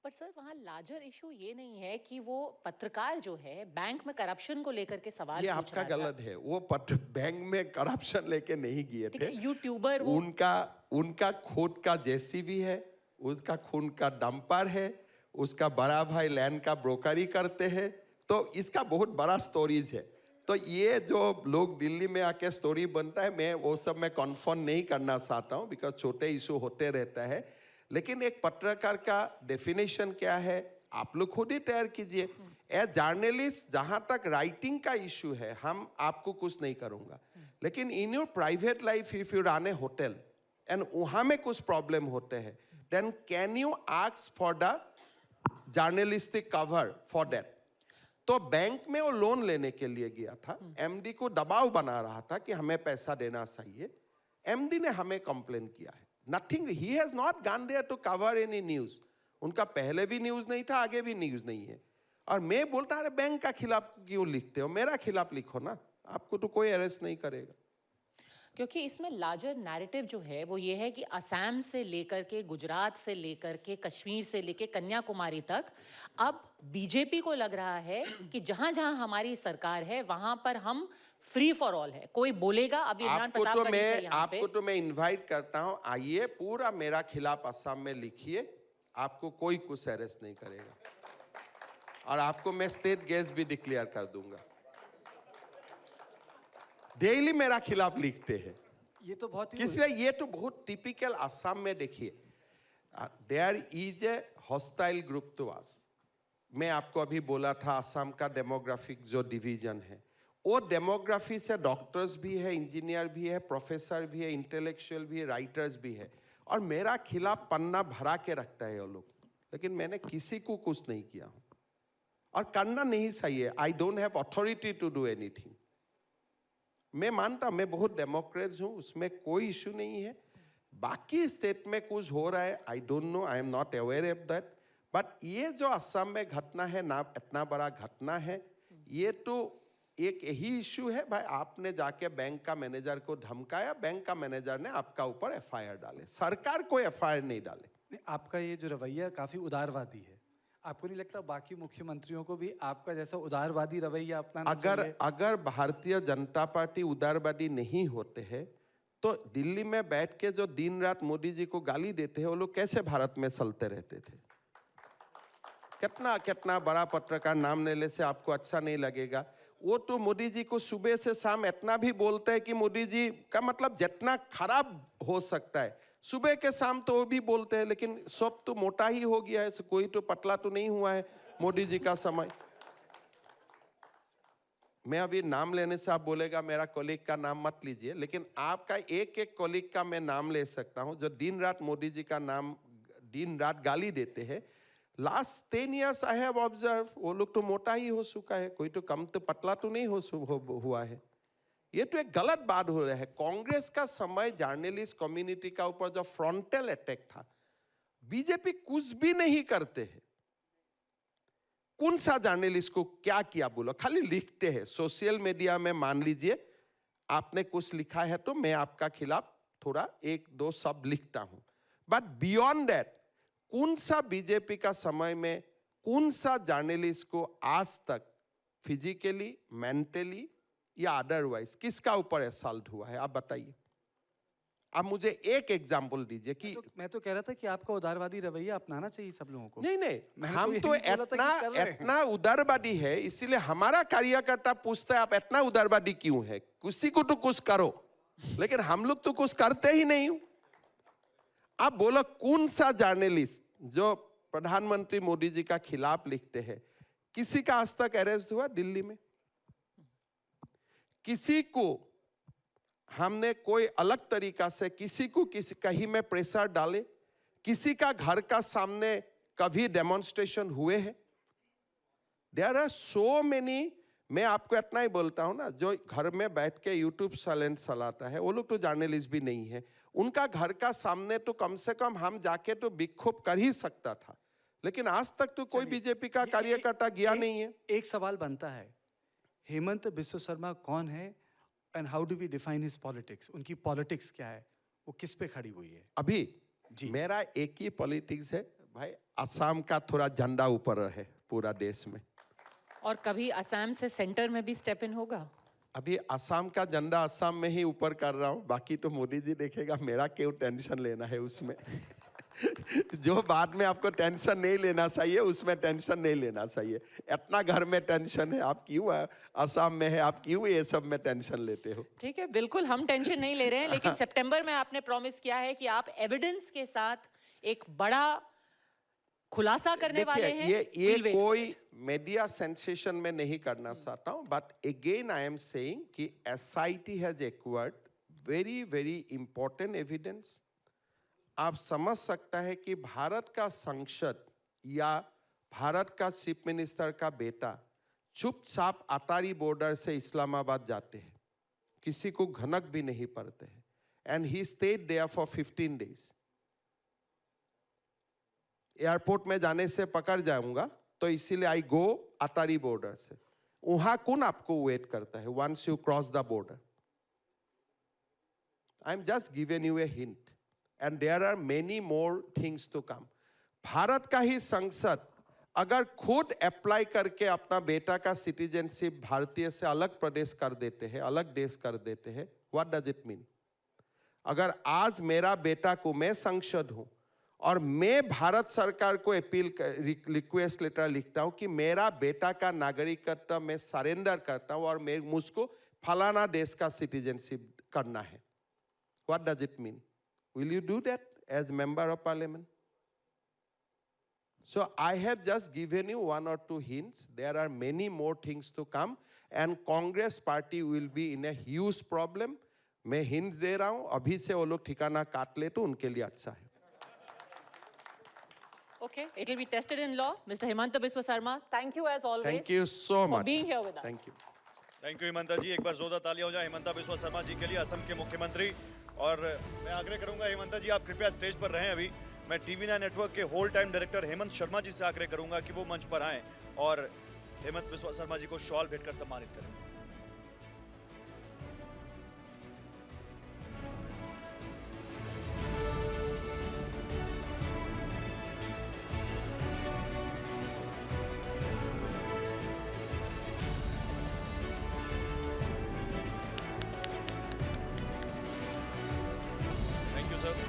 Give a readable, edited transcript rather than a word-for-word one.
पर सर वहाँ larger issue ये नहीं है कि वो पत्रकार जो है बैंक में करप्शन को लेकर के सवाल ये पूछ आपका रहा था। गलत है। वो बैंक में करप्शन लेके नहीं गए ठीक थे। है, यूट्यूबर वो उनका उनका खुद का जेसीबी है, उसका खून का डंपर है, उसका बड़ा भाई लैंड का ब्रोकरी करते हैं। तो इसका बहुत बड़ा स्टोरीज है। तो ये जो लोग दिल्ली में आके स्टोरी बनता है, मैं वो सब मैं कन्फर्म नहीं करना चाहता हूँ, बिकॉज छोटे इशू होते रहता है। लेकिन एक पत्रकार का डेफिनेशन क्या है, आप लोग खुद ही तैयार कीजिए। ए जर्नलिस्ट, जहां तक राइटिंग का इशू है, हम आपको कुछ नहीं करूंगा। लेकिन in your private life, if you run a hotel and वहां में कुछ प्रॉब्लम होते हैं, then can you ask for the journalistic cover for that? तो बैंक में वो लोन लेने के लिए गया था, एमडी को दबाव बना रहा था कि हमें पैसा देना चाहिए। एमडी ने हमें कंप्लेन किया है। Nothing, he has not gone there to cover any news. उनका पहले भी न्यूज नहीं था, आगे भी न्यूज नहीं है। और मैं बोलता अरे बैंक का खिलाफ क्यों लिखते हो, मेरा खिलाफ लिखो ना, आपको तो कोई अरेस्ट नहीं करेगा। क्योंकि इसमें लार्जर नैरेटिव जो है वो ये है कि असम से लेकर के, गुजरात से लेकर के, कश्मीर से लेकर कन्याकुमारी तक अब बीजेपी को लग रहा है कि जहां जहां हमारी सरकार है वहां पर हम फ्री फॉर ऑल है, कोई बोलेगा। अब इमरान प्रतापगढ़ थे यहाँ पे। आपको तो मैं इनवाइट करता हूं, आइए, पूरा मेरा खिलाफ असम में लिखिए, आपको कोई कुछ अरेस्ट नहीं करेगा। और आपको मैं स्टेट गेस्ट भी डिक्लेयर कर दूंगा। डेली मेरा खिलाफ लिखते हैं। ये तो बहुत ही किसलिए? ये तो बहुत टिपिकल असम में देखिए, there is a hostile group to us. मैं आपको अभी बोला था असम का डेमोग्राफिक जो डिवीजन है, वो डेमोग्राफी से डॉक्टर्स भी है, इंजीनियर भी है, प्रोफेसर भी है, इंटेलेक्चुअल भी है, राइटर्स भी है। और मेरा खिलाफ पन्ना भरा के रखता है वो लोग, लेकिन मैंने किसी को कुछ नहीं किया हूं और करना नहीं चाहिए। I don't have authority to do anything. मैं मानता मैं बहुत डेमोक्रेट हूं, उसमें कोई इशू नहीं है। बाकी स्टेट में कुछ हो रहा है, I don't know, I am not aware of that. But ये जो असम में घटना है ना, इतना बड़ा घटना है, ये तो एक यही इशू है भाई, आपने जाके बैंक का मैनेजर को धमकाया, बैंक का मैनेजर ने आपका ऊपर एफआईआर डाले, सरकार कोई एफआईआर नहीं डाले। आपका ये जो रवैया काफी उदारवादी है। आपको नहीं लगता बाकी मुख्यमंत्रियों को भी आपका जैसा उदारवादी रवैया अपनाना चाहिए? अगर भारतीय जनता पार्टी उदारवादी नहीं होते हैं तो दिल्ली में बैठ के जो दिन रात मोदी जी को गाली देते हैं, वो लोग कैसे भारत में चलते रहते थे? कितना कितना बड़ा पत्रकार नाम लेने से आपको अच्छा नहीं लगेगा? वो तो मोदी जी को सुबह से शाम इतना भी बोलते हैं कि मोदी जी का मतलब जितना खराब हो सकता है सुबह के शाम तो वो भी बोलते हैं, लेकिन सब तो मोटा ही हो गया है, कोई तो पतला तो नहीं हुआ है मोदी जी का समय। मैं अभी नाम लेने से आप बोलेगा मेरा कॉलीग का नाम मत लीजिए, लेकिन आपका एक एक कॉलीग का मैं नाम ले सकता हूं जो दिन रात मोदी जी का नाम, दिन रात गाली देते हैं। Last 10 years I have observe, वो लोग तो मोटा ही हो चुका है, कोई तो कम तो पतला तो नहीं हुआ है। ये तो एक गलत बात हो रहा है। कांग्रेस का समय जर्नलिस्ट कम्युनिटी का ऊपर जो फ्रंटल अटैक था, बीजेपी कुछ भी नहीं करते हैं। कौन सा जर्नलिस्ट को क्या किया बोलो, खाली लिखते हैं सोशल मीडिया में। मान लीजिए आपने कुछ लिखा है तो मैं आपका खिलाफ थोड़ा एक दो शब्द लिखता हूं, बट बियॉन्ड दैट कौन सा बीजेपी का समय में कौन सा जर्नलिस्ट को आज तक फिजिकली, मेंटली या अदरवाइज किसका ऊपर असॉल्ट हुआ है? आप बताइए। आप मुझे एक एग्जांपल दीजिए कि मैं तो कह रहा था कि आपका उदारवादी रवैया अपनाना चाहिए सब लोगों को। नहीं नहीं, मैंने हम ये तो नहीं बोला था कि कर रहे हैं। इतना उदारवादी है, इसीलिए हमारा कार्यकर्ता पूछता है आप इतना उदारवादी क्यों है, किसी को तो कुछ करो, लेकिन हम लोग तो कुछ करते ही नहीं। आप बोलो कौन सा जर्नलिस्ट जो प्रधानमंत्री मोदी जी का खिलाफ लिखते हैं, किसी का आज तक अरेस्ट हुआ दिल्ली में? किसी को हमने कोई अलग तरीका से किसी को किसी कहीं में प्रेशर डाले? किसी का घर का सामने कभी डेमोन्स्ट्रेशन हुए हैं? There are so many. मैं आपको इतना ही बोलता हूं ना, जो घर में बैठ के यूट्यूब चैनल चलाता है वो लोग तो जर्नलिस्ट भी नहीं है। उनका घर का सामने तो कम से कम हम जाके तो विक्षोभ कर ही सकता था, लेकिन आज तक तो कोई बीजेपी का कार्यकर्ता गया नहीं है। एक सवाल बनता है, हेमंत बिस्व शर्मा कौन है and how do we define his politics? उनकी पॉलिटिक्स क्या है, वो किस पे खड़ी हुई है? अभी जी मेरा एक ही पॉलिटिक्स है, भाई असम का थोड़ा झंडा ऊपर रहे पूरा देश में। और कभी असम से सेंटर में भी स्टेप इन होगा? अभी असम का झंडा असम में ही ऊपर कर रहा हूँ, बाकी तो मोदी जी देखेगा, मेरा क्यों टेंशन लेना है उसमें। जो बाद में आपको टेंशन नहीं लेना चाहिए उसमें टेंशन नहीं लेना चाहिए। इतना घर में टेंशन है, आप क्यों असम में है, आप क्यों ये सब में टेंशन लेते हो? ठीक है, बिल्कुल हम टेंशन नहीं ले रहे हैं, लेकिन सितंबर में आपने प्रॉमिस किया है कि आप एविडेंस के साथ एक बड़ा खुलासा करने वाले हैं। ये We'll wait for कोई it. मीडिया सेंसेशन में नहीं करना चाहता हूँ, but again I am saying कि SIT has acquired very very important evidence. आप समझ सकता है कि भारत का संसद या भारत का चीफ मिनिस्टर का बेटा चुपचाप अटारी बॉर्डर से इस्लामाबाद जाते हैं, किसी को घनक भी नहीं पड़ते हैं, and he stayed there for 15 days. Airport में जाने से पकड़ जाऊंगा, तो इसीलिए आई गो अटारी बॉर्डर से। वहां कौन आपको वेट करता है once you cross the border? I am just given you a hint and there are many more things to come. Bharat का ही संसद अगर खुद अप्लाई करके अपना बेटा का सिटीजनशिप भारतीय से अलग प्रदेश कर देते हैं, अलग देश कर देते हैं, व्हाट डज इट मीन? अगर आज मेरा बेटा को, मैं सांसद हूं और मैं भारत सरकार को अपील रिक्वेस्ट लेटर लिखता हूं कि मेरा बेटा का नागरिकत्व मैं सरेंडर करता हूं और मैं मुझको फलाना देश का सिटीजनशिप करना है, what does it mean? Will you do that as member of parliament? So I have just given you one or two hints. There are many more things to come, and Congress party will be in a huge problem. मैं hint दे रहा हूं, अभी से वो लोग ठिकाना काट ले तो उनके लिए अच्छा है। Okay, it will be tested in law. Mr. Himanta Biswa Sarma, thank you as always. Thank you so much for being here with us. Thank you. Thank you Himanta ji. एक बार जोरदार तालियां हो जाए हिमंता बिस्वा शर्मा जी के लिए, असम के मुख्यमंत्री। और मैं आग्रह करूंगा हिमंता जी आप कृपया स्टेज पर रहें। अभी मैं टीवी9 नेटवर्क के whole time director Hemant Sharma ji से आग्रह करूंगा कि वो मंच पर आएं और हेमंत बिस्वा शर्मा जी को शॉल भेंटकर सम्मानित करें।